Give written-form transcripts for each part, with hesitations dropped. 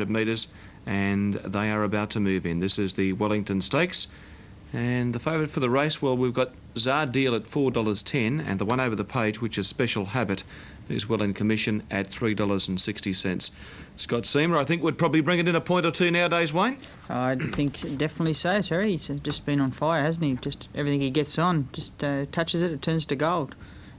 metres, and they are about to move in. This is the Wellington Stakes, and the favourite for the race, well, we've got Zardeal at $4.10, and the one over the page, which is Special Habit, is well in commission at $3.60. Scott Seamer, I think, would probably bring it in a point or two nowadays, Wayne? I think definitely so, Terry. He's just been on fire, hasn't he? Just everything he gets on, just touches it, it turns to gold.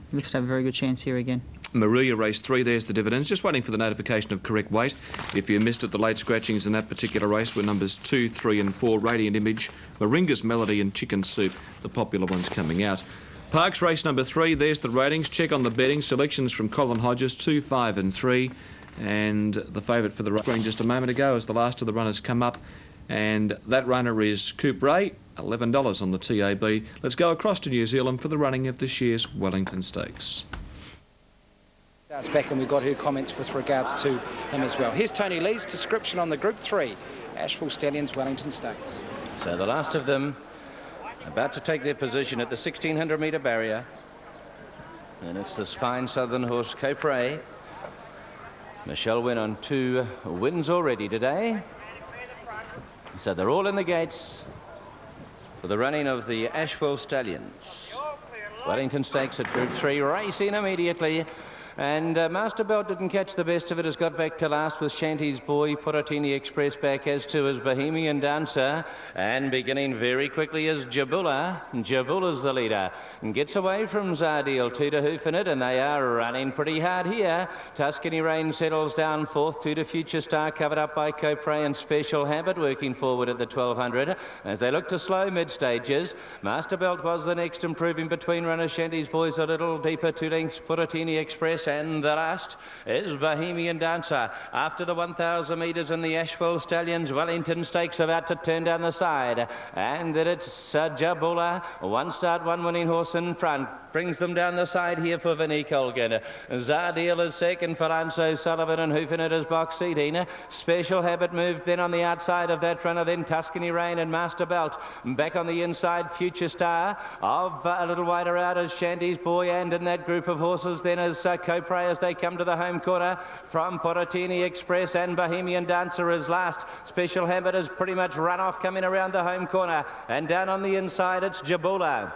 He looks to have a very good chance here again. Moruya race 3, there's the dividends. Just waiting for the notification of correct weight. If you missed it, the late scratchings in that particular race were numbers 2, 3 and 4, Radiant Image, Moringa's Melody and Chicken Soup, the popular ones coming out. Parks race number 3, there's the ratings. Check on the betting. Selections from Colin Hodges, 2, 5 and 3. And the favourite for the screen just a moment ago as the last of the runners come up. And that runner is Coop Ray, $11 on the TAB. Let's go across to New Zealand for the running of this year's Wellington Stakes. Starts back, and we've got her comments with regards to him as well. Here's Tony Lee's description on the Group 3 Asheville Stallions Wellington Stakes. So the last of them about to take their position at the 1600 metre barrier, and it's this fine southern horse Copray. Michelle Wynn on 2 wins already today, so they're all in the gates for the running of the Asheville Stallions Wellington Stakes at Group 3, racing immediately. And Master Belt didn't catch the best of it, has got back to last with Shanty's Boy, Porotini Express back, as to his Bohemian Dancer, and beginning very quickly is Jabula. Jabula's the leader and gets away from Zardeal, 2 to Hoof in it, and they are running pretty hard here. Tuscany Rain settles down 4th, 2 to Future Star, covered up by Copray and Special Habit, working forward at the 1200 as they look to slow mid-stages. Master Belt was the next, improving between runners. Shanty's Boy's a little deeper, 2 lengths, Porotini Express, and the last is Bohemian Dancer. After the 1,000 metres in the Asheville Stallions Wellington Stakes, about to turn down the side, and that it's Jabula, 1 start, 1 winning horse in front, brings them down the side here for Vinnie Colgan. Zardeal is second for Anso Sullivan, and Hoofing it is box seating. Special Habit moved then on the outside of that runner, then Tuscany Rain and Master Belt. Back on the inside, Future Star of a little wider out as Shanty's Boy, and in that group of horses then is Copray as they come to the home corner from Porotini Express, and Bohemian Dancer is last. Special Habit has pretty much run off coming around the home corner, and down on the inside it's Jabula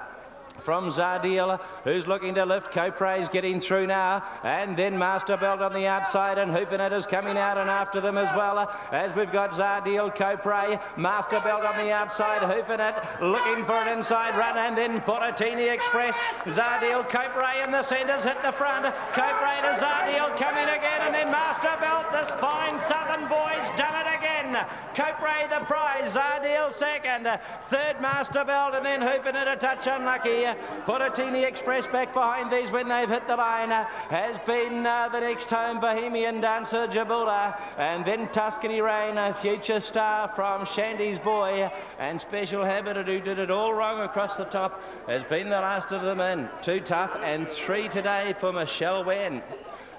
from Zardeal, who's looking to lift. Copray's getting through now, and then Master Belt on the outside, and Hoofing it is coming out and after them as well, as we've got Zardeal, Copray, Master Belt on the outside, Hoofing it, looking for an inside run, and then Porotini Express. Zardeal, Copray in the centres, hit the front, Copray to Zardeal, coming again, and then Master Belt, this fine southern boy's done it again. Copray the prize, Zardeal second, third Master Belt, and then Hoofing it a touch unlucky. Porotini Express back behind these when they've hit the line has been the next home, Bohemian Dancer, Jabula, and then Tuscany Rain, a Future Star from Shanty's Boy, and Special Habit, who did it all wrong across the top, has been the last of them in. 2 tough and 3 today for Michelle Wen.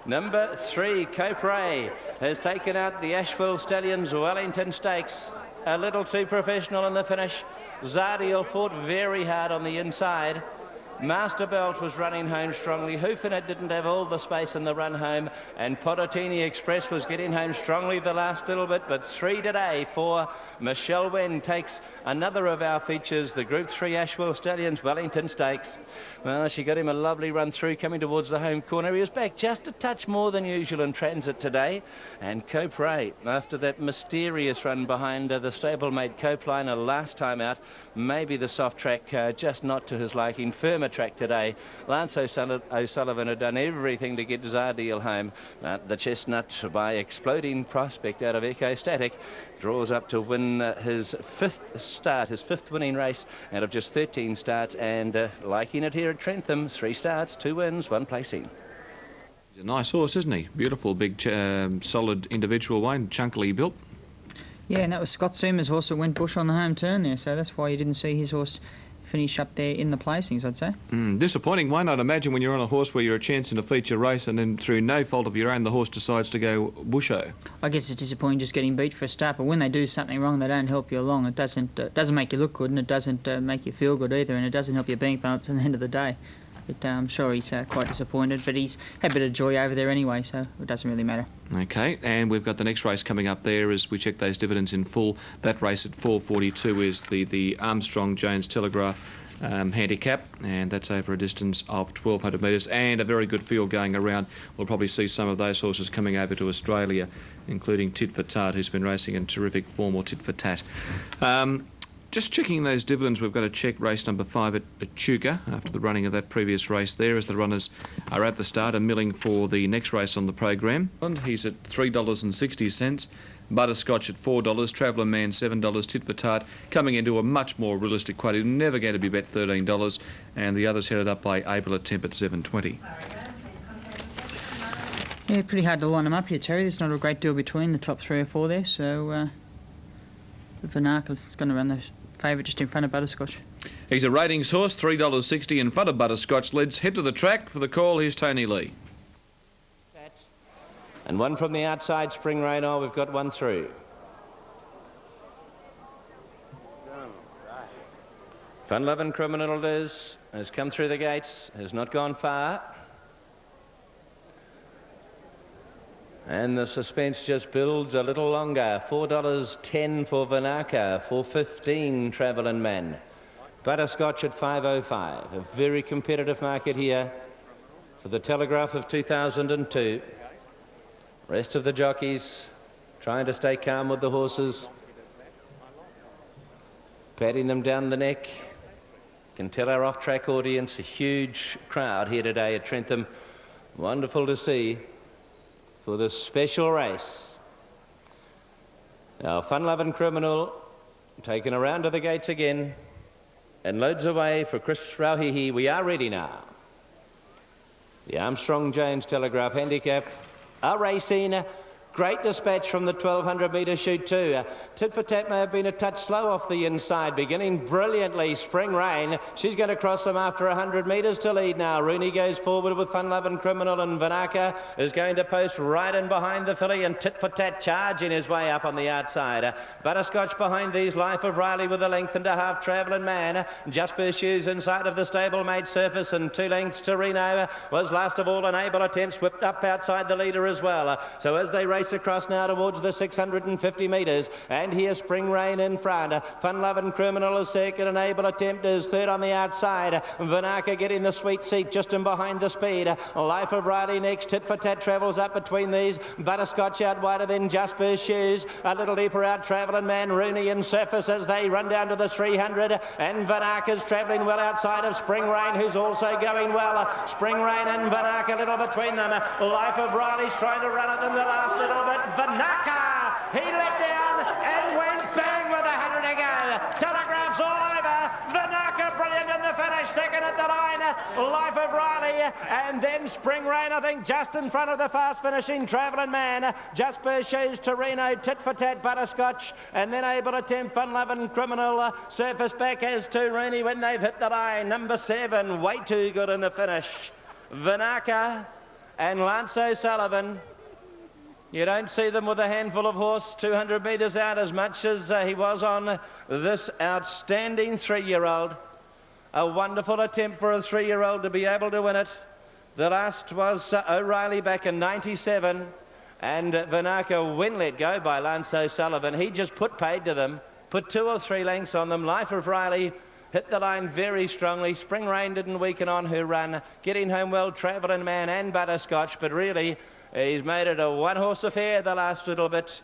Number 3, Copray, has taken out the Asheville Stallions Wellington Stakes. A little too professional in the finish. Zardeal fought very hard on the inside. Master Belt was running home strongly. Hoofing it didn't have all the space in the run home, and Porotini Express was getting home strongly the last little bit, but 3 today for Michelle Wen. Takes another of our features, the Group 3 Asheville Stallions Wellington Stakes. Well, she got him a lovely run through coming towards the home corner. He was back just a touch more than usual in transit today, and Copray, after that mysterious run behind the stablemate Copeliner last time out, maybe the soft track just not to his liking. Firmer track today. Lance O'Sullivan had done everything to get Zardeal home. The Chestnut, by Exploding Prospect out of Echo Static, draws up to win his 5th start, his 5th winning race out of just 13 starts, and liking it here at Trentham. 3 starts, 2 wins, 1 placing. He's a nice horse, isn't he? Beautiful, big, solid individual, Wayne, chunkily built. Yeah, and that was Scott Seamer's horse that went bush on the home turn there, so that's why you didn't see his horse finish up there in the placings, I'd say. Disappointing, Wayne, I'd imagine, when you're on a horse where you're a chance in a feature race and then through no fault of your own the horse decides to go busho. I guess it's disappointing just getting beat for a start, but when they do something wrong, they don't help you along. It doesn't make you look good, and it doesn't make you feel good either, and it doesn't help your bank balance at the end of the day. But I'm sure he's quite disappointed, but he's had a bit of joy over there anyway, so it doesn't really matter. Okay, and we've got the next race coming up there as we check those dividends in full. That race at 4:42 is the Armstrong Jones Telegraph handicap, and that's over a distance of 1,200 metres, and a very good field going around. We'll probably see some of those horses coming over to Australia, including Tit for Tat, who's been racing in terrific form, or Tit for Tat. Just checking those dividends, we've got to check race number 5 at Echuca after the running of that previous race there, as the runners are at the start and milling for the next race on the program. He's at $3.60. Butterscotch at $4, Traveller Man $7, Tit for Tat coming into a much more realistic quality, never going to be bet $13, and the others headed up by Able Attempt at $7.20. Yeah, pretty hard to line them up here, Terry. There's not a great deal between the top 3 or 4 there, so Vanarka's going to run the favourite just in front of Butterscotch. He's a ratings horse, $3.60 in front of Butterscotch. Let's head to the track for the call. Here's Tony Lee. And one from the outside, Spring Rain. Oh, we've got one through. Fun Lovin' Criminal it is, has come through the gates, has not gone far. And the suspense just builds a little longer. $4.10 for Vanarka, $4.15 Travelling Man. Butterscotch at $5.05. A very competitive market here for the Telegraph of 2002. Rest of the jockeys trying to stay calm with the horses, patting them down the neck. Can tell our off-track audience, a huge crowd here today at Trentham. Wonderful to see for this special race. Now, Fun Lovin' Criminal taken around to the gates again and loads away for Chris Rauhihi. We are ready now. The Armstrong Jones Telegraph handicap are racing. Great dispatch from the 1,200 metre chute too. Tit for Tat may have been a touch slow off the inside, beginning brilliantly. Spring Rain, she's going to cross them after 100 metres to lead now. Rooney goes forward with Fun Lovin' Criminal, and Vanarka is going to post right in behind the filly, and Tit for Tat charging his way up on the outside. Butterscotch behind these, Life of Riley with a length and a half. Travelling Man, Jasper Shoes inside of the stablemate Surface, and 2 lengths to Reno was last of all. An Able Attempt whipped up outside the leader as well. So as they race across now towards the 650 metres, and here's Spring Rain in front. Fun Lovin' Criminal is second, and Able Attempt is third on the outside. Vanarka getting the sweet seat just in behind the speed. Life of Riley next. Tit for Tat travels up between these. Butterscotch out wider than Jasper's Shoes. A little deeper out Travelling Man, Rooney and Surface as they run down to the 300, and Vanarka's travelling well outside of Spring Rain, who's also going well. Spring Rain and Vanarka a little between them. Life of Riley's trying to run at them the last little bit. Vanarka, he let down and went bang with 100 to go. Telegraph's all over. Vanarka brilliant in the finish, second at the line. Life of Riley, and then Spring Rain, I think, just in front of the fast finishing Travelling Man. Jasper Shoes, Torino, Tit for Tat, Butterscotch, and then Able Attempt, Fun Lovin' Criminal. Surface back as to Rooney when they've hit the line. Number 7, way too good in the finish. Vanarka and Lance O'Sullivan. You don't see them with a handful of horse 200 metres out as much as he was on this outstanding 3-year-old. A wonderful attempt for a 3-year-old to be able to win it. The last was O'Reilly back in 97, and Vanarka when let go by Lance O'Sullivan. He just put paid to them, put 2 or 3 lengths on them. Life of Riley hit the line very strongly. Spring Rain didn't weaken on her run, getting home well, Travelling Man and Butterscotch, but really he's made it a one-horse affair the last little bit.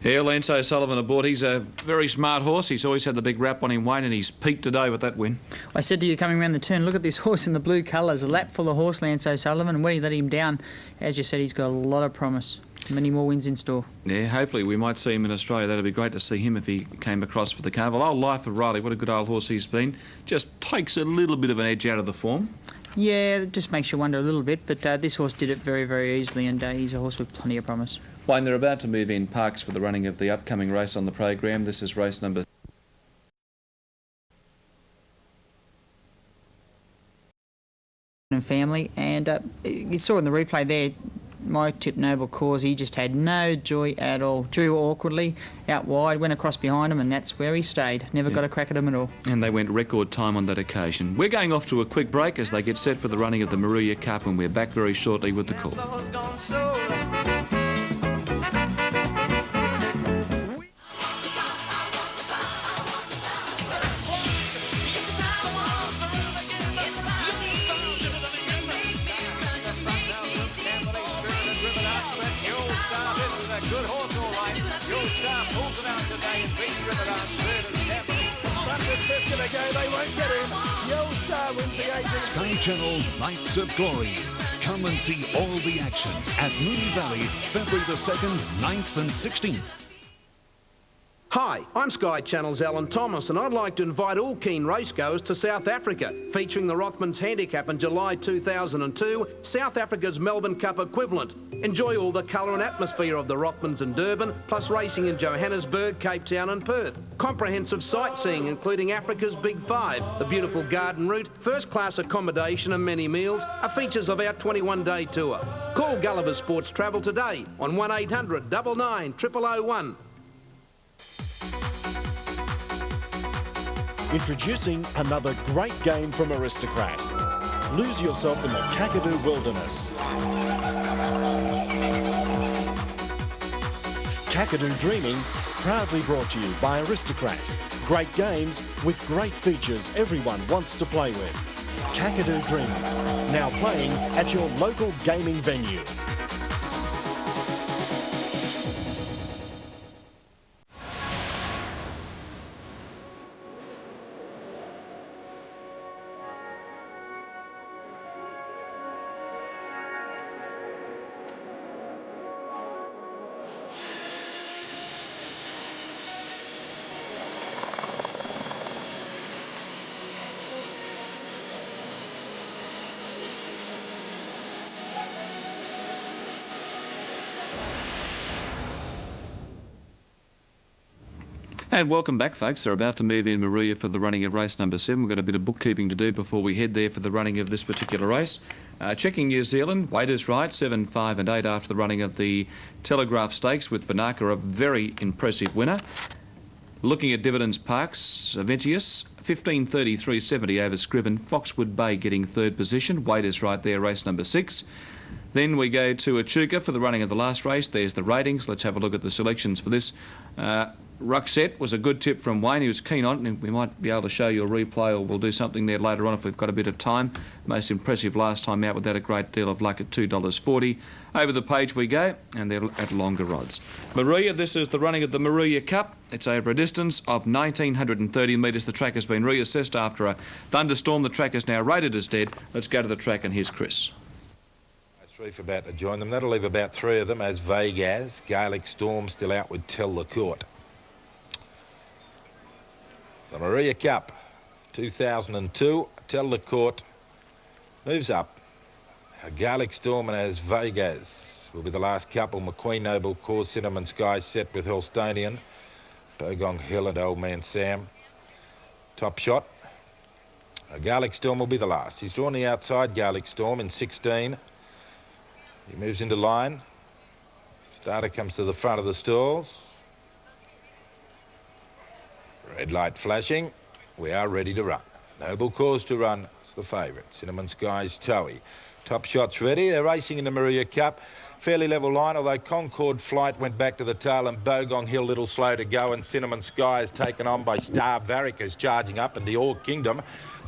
Yeah, Lance O'Sullivan aboard. He's a very smart horse. He's always had the big rap on him, Wayne, and he's peaked today with that win. I said to you coming around the turn, look at this horse in the blue colours, a lap full of horse, Lance O'Sullivan, and when he let him down, as you said, he's got a lot of promise. Many more wins in store. Yeah, hopefully we might see him in Australia. That'd be great to see him if he came across for the carnival. Old Life of Riley, what a good old horse he's been. Just takes a little bit of an edge out of the form. Yeah, it just makes you wonder a little bit, but this horse did it very, very easily, and he's a horse with plenty of promise. Wayne, they're about to move in parks for the running of the upcoming race on the program. This is race number and family, and you saw in the replay there, my tip, Noble Cause, he just had no joy at all. Drew awkwardly out wide, went across behind him, and that's where he stayed. Never got a crack at him at all. And they went record time on that occasion. We're going off to a quick break as they get set for the running of the Moruya Cup, and we're back very shortly with the call. Sky Channel Nights of Glory. Come and see all the action at Moonee Valley, February the 2nd, 9th and 16th. Hi, I'm Sky Channel's Alan Thomas, and I'd like to invite all keen racegoers to South Africa, featuring the Rothmans Handicap in July 2002, South Africa's Melbourne Cup equivalent. Enjoy all the colour and atmosphere of the Rothmans in Durban, plus racing in Johannesburg, Cape Town and Perth. Comprehensive sightseeing, including Africa's Big Five, the beautiful garden route, first-class accommodation and many meals are features of our 21-day tour. Call Gulliver Sports Travel today on 1800 99 0001. Introducing another great game from Aristocrat. Lose yourself in the Kakadu wilderness. Kakadu Dreaming, proudly brought to you by Aristocrat. Great games with great features everyone wants to play with. Kakadu Dreaming, now playing at your local gaming venue. And welcome back, folks. They're about to move in Moruya for the running of race number 7. We've got a bit of bookkeeping to do before we head there for the running of this particular race. Checking New Zealand, weight is right, 7, 5 and 8 after the running of the Telegraph Stakes, with Vanaka a very impressive winner. Looking at Dividends Parks, Aventius, 15.33.70 over Scriven. Foxwood Bay getting third position. Weight is right there, race number 6. Then we go to Echuca for the running of the last race. There's the ratings. Let's have a look at the selections for this. Ruckset was a good tip from Wayne. He was keen on it, and we might be able to show you a replay, or we'll do something there later on if we've got a bit of time. Most impressive last time out without a great deal of luck at $2.40. Over the page we go, and they're at longer odds. Moruya, this is the running of the Moruya Cup. It's over a distance of 1,930 metres. The track has been reassessed after a thunderstorm. The track is now rated as dead. Let's go to the track, and here's Chris. Reef about to join them. That'll leave about 3 of them as Vegas. Gaelic Storm still out with Tell the Court. The Moruya Cup 2002. Tell the Court moves up. Gaelic Storm and as Vegas will be the last couple. McQueen Noble Cause, Cinnamon Sky set with Holstonian. Bogong Hill and Old Man Sam. Top Shot. Gaelic Storm will be the last. He's drawn the outside, Gaelic Storm, in 16. He moves into line. Starter comes to the front of the stalls. Red light flashing. We are ready to run. Noble Cause to run. It's the favourite. Cinnamon Sky's Towie. Top Shot's ready. They're racing in the Moruya Cup. Fairly level line, although Concord Flight went back to the tail and Bogong Hill little slow to go, and Cinnamon Sky is taken on by Star Varick charging up, and the All Kingdom.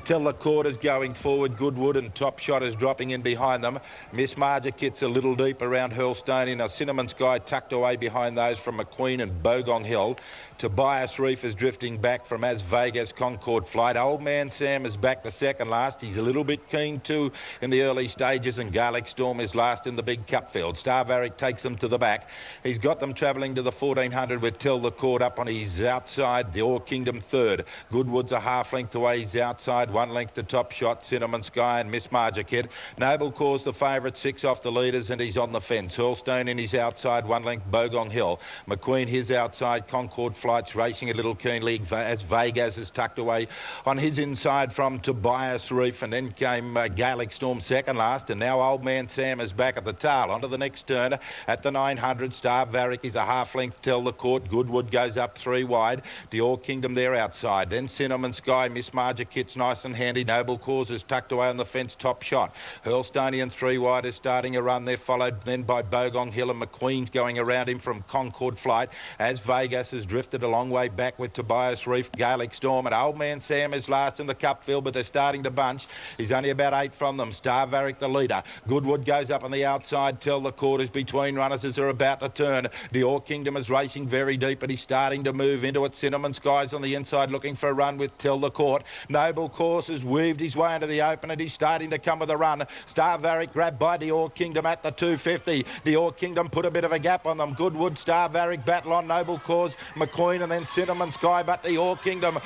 Tell the Court is going forward. Goodwood and Top Shot is dropping in behind them. Miss Marja Kit's a little deep around Hurlstone. Now Cinnamon Sky tucked away behind those from McQueen and Bogong Hill. Tobias Reef is drifting back from As Vegas, Concord Flight. Old Man Sam is back to second last. He's a little bit keen too in the early stages, and Gaelic Storm is last in the big cup field. Star Varick takes them to the back. He's got them travelling to the 1400 with Tell the Court up on his outside. The All Kingdom third. Goodwood's a half length away. He's outside. 1 length to Top Shot, Cinnamon Sky and Miss Marjaket. Noble Cause the favourite, 6 off the leaders, and he's on the fence. Hurlstone in his outside, 1 length Bogong Hill. McQueen his outside, Concord Flights racing a little keenly as Vegas is tucked away on his inside from Tobias Reef, and then came Gaelic Storm second last, and now Old Man Sam is back at the tail. Onto the next turn at the 900. Star Varick is a half length, Tell the Court. Goodwood goes up 3 wide. Dior Kingdom there outside. Then Cinnamon Sky, Miss Marjakit's nice and handy. Noble Cause is tucked away on the fence, Top Shot. Hurlstonian 3 wide is starting a run there, followed then by Bogong Hill, and McQueen's going around him from Concord Flight as Vegas has drifted a long way back with Tobias Reef, Gaelic Storm, and Old Man Sam is last in the cup field, but they're starting to bunch. He's only about 8 from them. Star Varick the leader. Goodwood goes up on the outside. Tell the Court is between runners as they're about to turn. Dior Kingdom is racing very deep, but he's starting to move into it. Cinnamon Sky's on the inside looking for a run with Tell the Court. Noble Course has weaved his way into the open, and he's starting to come with a run. Star Varick grabbed by Dior Kingdom at the 250. Dior Kingdom put a bit of a gap on them. Goodwood, Star Varick battle on Noble Cause, McQueen, and then Cinnamon Sky, but Dior Kingdom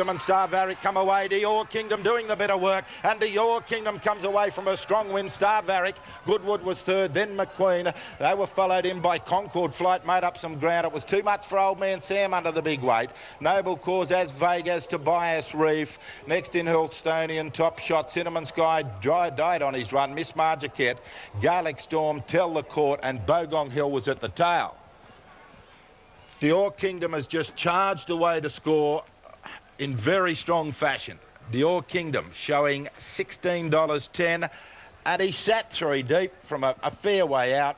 and Star Varick come away. Dior Kingdom doing the bit of work, and Dior Kingdom comes away from a strong win. Star Varick, Goodwood was third, then McQueen. They were followed in by Concord Flight, made up some ground. It was too much for Old Man Sam under the big weight. Noble Cause as Vegas, Tobias Reef. Next in Hurlstonian, Top Shot, Cinnamon Sky died on his run. Miss Marjaket, Gaelic Storm, Tell the Court, and Bogong Hill was at the tail. Dior Kingdom has just charged away to score in very strong fashion. Dior Kingdom showing $16.10, and he sat 3 deep from a fair way out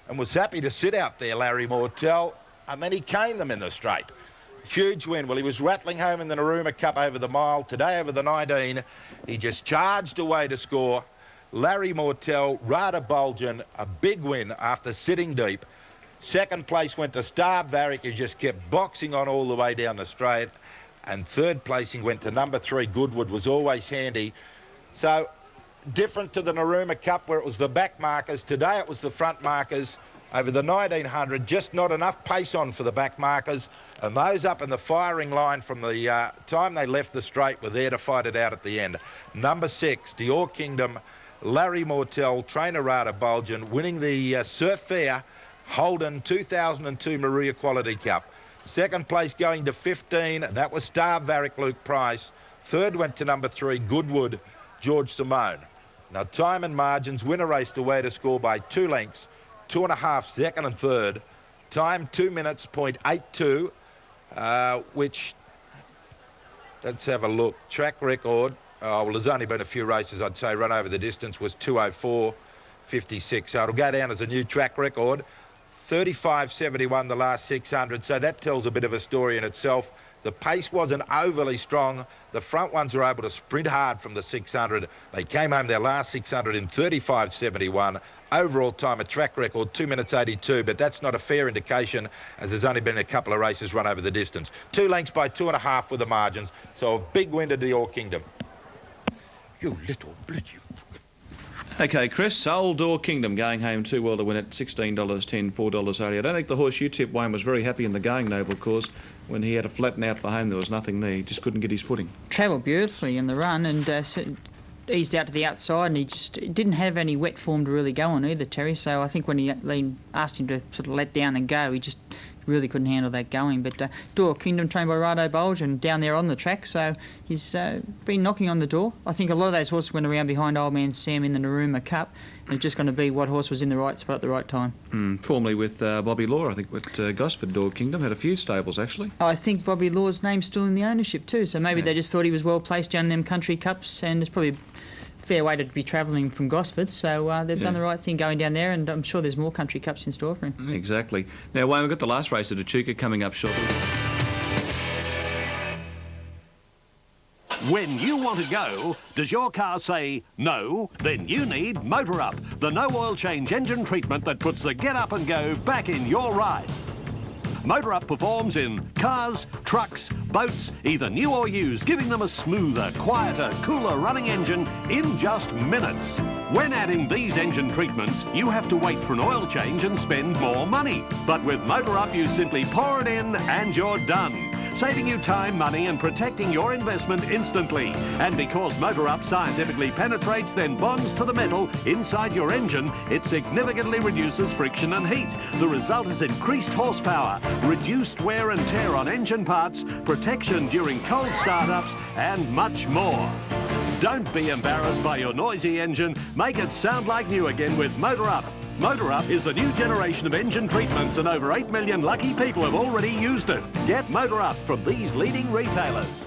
and was happy to sit out there, Larry Mortel, and then he caned them in the straight. Huge win. Well, he was rattling home in the Moruya Cup over the mile. Today over the 19, he just charged away to score. Larry Mortel, Rada Bulgin, a big win after sitting deep. Second place went to Star Varick, who just kept boxing on all the way down the straight. And third placing went to number 3, Goodwood, was always handy. So different to the Moruya Cup where it was the back markers. Today it was the front markers. Over the 1900, just not enough pace on for the back markers. And those up in the firing line from the time they left the straight were there to fight it out at the end. Number 6, Dior Kingdom, Larry Mortel, trainer Rada Bulgin, winning the Surf Fair Holden 2002 Moruya Quality Cup. Second place going to 15, that was Star Varick, Luke Price. Third went to number 3, Goodwood, George Simone. Now time and margins, winner raced away to score by 2 lengths, 2.5 second and third. Time 2 minutes, .82, which, let's have a look. Track record, well, there's only been a few races, I'd say, run over the distance was 2:04.56. So it'll go down as a new track record. 35.71 the last 600, so that tells a bit of a story in itself. The pace wasn't overly strong. The front ones were able to sprint hard from the 600. They came home their last 600 in 35.71. Overall time, a track record, 2 minutes 82, but that's not a fair indication as there's only been a couple of races run over the distance. 2 lengths by 2.5 with the margins, so a big win to Dior Kingdom. You little bloody... Okay, Chris, Old Door Kingdom going home 2 well to win at $16.10, $4.80. I don't think the horse you tipped, Wayne, was very happy in the going, Noble Cause. When he had to flatten out for home, there was nothing there. He just couldn't get his footing. Travelled beautifully in the run and eased out to the outside, and he just didn't have any wet form to really go on either, Terry. So I think when he asked him to sort of let down and go, he just really couldn't handle that going. But Door Kingdom, trained by Rado Bulge, and down there on the track, so he's been knocking on the door. I think a lot of those horses went around behind Old Man Sam in the Moruya Cup, and it's just going to be what horse was in the right spot at the right time. Formerly with Bobby Law, I think, with Gosford. Door Kingdom had a few stables, actually. I think Bobby Law's name's still in the ownership too, so maybe they just thought he was well placed down in them country cups, and it's probably fair way to be travelling from Gosford, so they've done the right thing going down there, and I'm sure there's more country cups in store for him. Exactly. Now, Wayne, we've got the last race at Echuca coming up shortly. When you want to go, does your car say no? Then you need Motor Up, the no oil change engine treatment that puts the get up and go back in your ride. Motor Up performs in cars, trucks, boats, either new or used, giving them a smoother, quieter, cooler running engine in just minutes. When adding these engine treatments, you have to wait for an oil change and spend more money. But with Motor Up, you simply pour it in and you're done. saving you time, money and protecting your investment instantly. And because Motor Up scientifically penetrates, then bonds to the metal inside your engine, it significantly reduces friction and heat. The result is increased horsepower, reduced wear and tear on engine parts, protection during cold startups and much more. Don't be embarrassed by your noisy engine. Make it sound like new again with Motor Up. Motor Up is the new generation of engine treatments and over 8 million lucky people have already used it. Get Motor Up from these leading retailers.